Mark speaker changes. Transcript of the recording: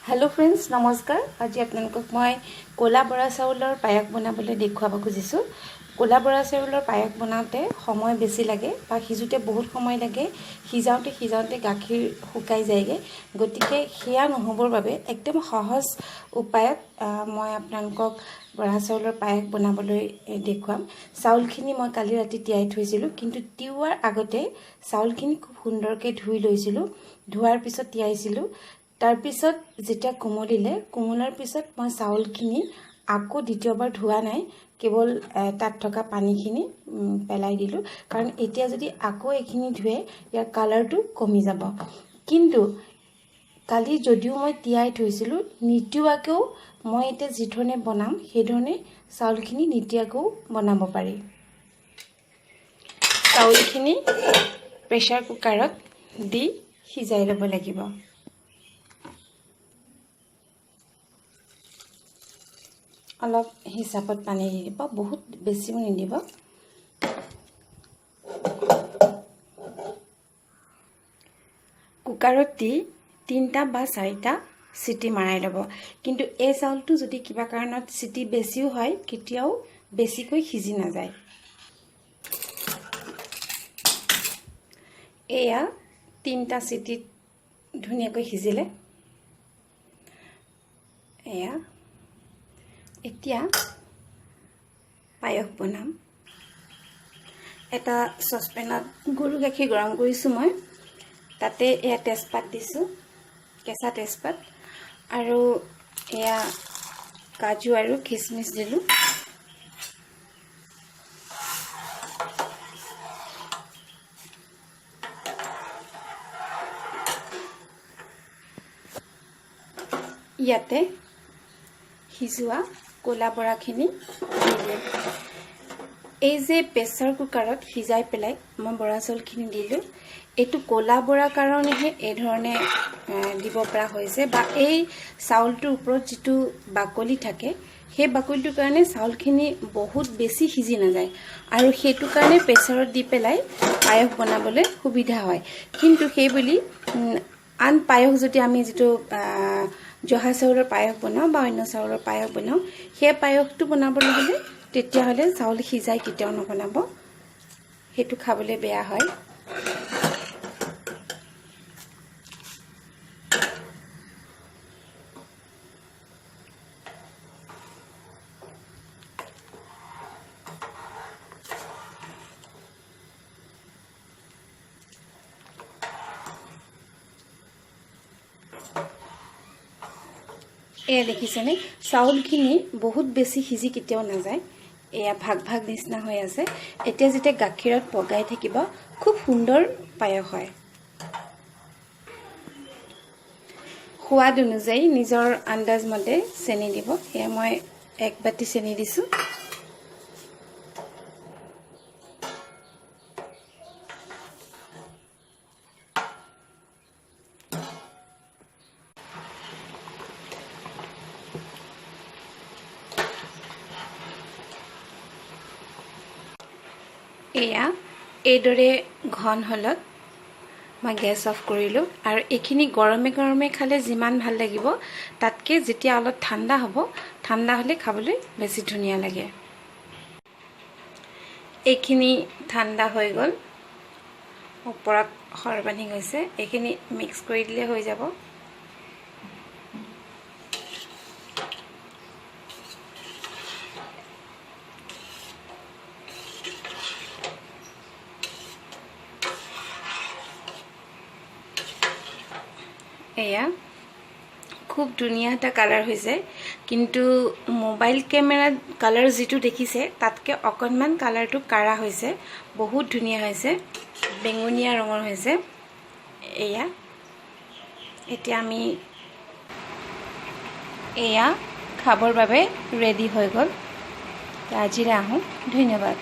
Speaker 1: Hello friends नमस्कार। आज आपलोक मैं कोला बरा चाउलर पायस बनाबले देखुवाब खुजिछु। कोला बरा चाउलर पायस बनाते समय बेसि लागे बा सिजुते बहुत समय लागे, सिजाउते गाखिर शुकाई जाएगे। गतिके सेया নহबर बारे एकदम सहज उपायत मैं आपलोक बरा चाउलर पायस बनाबले देखुवाम। चाउलखिनि मैं काली राति তিয়াई थैसिलु, किन्तु तिउवार आगते चाउलखिनि खूब सुंदरके धुई लैसिलु। धुवार पिছত তিয়াइसिलु। तार पिছত जेटा कोमलिले कोमलार पिছত मैं चाउलखिनि आको द्वितीयबार धुआ नाई, केवल तात थका पानीखिनि पेलाई दिलु। कारण एतिया जदि आको एखिनि धुए यार कालारटु कमी जाब। किन्तु काली जदिও मैं তিয়াई थैसिलु नितिवाकेও मैं एटा जी धरणे बनाम সেই ধৰণে चाउलखिनि नितियाकेও बनाब पारि। चाउलखिनि प्रेसार कुकारत দি সিজাই ল'ব লাগিব। अलप हिसाबत पानी दी দিব, बहुत बेसिও निदिब। कुकारत दी 3टा बा 4टा सिटी माराई लब। किन्तु ए चाउलटो जदि किबा कारणत सिटी बेसिও হয় केतियाও बेसिকৈ सिजी ना जाय। एया 3टा सिटी धुनियाকৈ सिजिले। एया এতিয়া পায়স বনাম। এটা সসপেনত গৰু গাখীৰ গৰম কৰিছো মই। তাতে এয়া তেজপাত দিছো, কেঁচা তেজপাত, আৰু এয়া কাজু আৰু কিশমিশ দিলো। ইয়াতে সিজোৱা कोला बराखिनि दिलो। এই যে প্ৰেসাৰ কুকাৰত সিজাই পেলাই মই বৰা চাউলখিনি দিলো। এটু কোলা বৰা কাৰণেহে এই ধৰণে দিব পৰা হৈছে, বা এই চাউলটোৰ ওপৰত যেটো বাকলি থাকে সেই বাকলিটোৰ কাৰণে চাউলখিনি বহুত বেছি সিজি না যায়, আৰু সেইটো কাৰণে প্ৰেসাৰত দি পেলাই পায়স বনাবলৈ সুবিধা হয়। কিন্তু সেই বুলি আন পায়স যদি আমি যেটো জহা চাউলৰ পায়স বনাও বা অন্য চাউলৰ পায়স বনাও, সেই পায়সটো বনাবলৈ হলে তেতিয়া হলে চাউল সিজাই কেতিয়াও নবনাব, হেতু খাবলৈ বেয়া হয়। এয়া দেখিছেনে চাউলখিনি বহুত বেছি সিজি কেতিয়াও না যায়। এয়া ভাগ ভাগ নিচিনা হৈ আছে। এতিয়া যেতিয়া গাখীৰত পগাই থাকিব খুব সুন্দৰ পায়স হয়। সোৱাদ অনুযায়ী নিজৰ আন্দাজ মতে চেনি দিব। এয়া মই 1 বাটি চেনি দিছো। এয়া এইদৰে ঘন হলত মই গ্যাস অফ কৰিলো, আৰু এখিনি গৰমে গৰমে খালে যিমান ভাল লাগিব তাতকে যেতিয়া অলপ ঠাণ্ডা হ'ব, ঠাণ্ডা হলে খাবলৈ বেছি ধুনিয়া লাগে। এখিনি ঠাণ্ডা হৈ গল, ওপৰত খৰ বানি গৈছে। এখিনি মিক্স কৰি দিলে হৈ যাব। এয়া খুব ধুনিয়া এটা কালাৰ হৈছে, কিন্তু মোবাইল ক্যামেৰাত কালাৰ যেটো দেখিছে তাতকে অকনমান কালাৰটো কাৰা হৈছে। বহুত ধুনিয়া হৈছে, বেঙুনীয়া ৰঙৰ হৈছে। এয়া এতিয়া আমি এয়া খাবৰ বাবে ৰেডি হৈ গল। আজিলৈ আহো, ধন্যবাদ।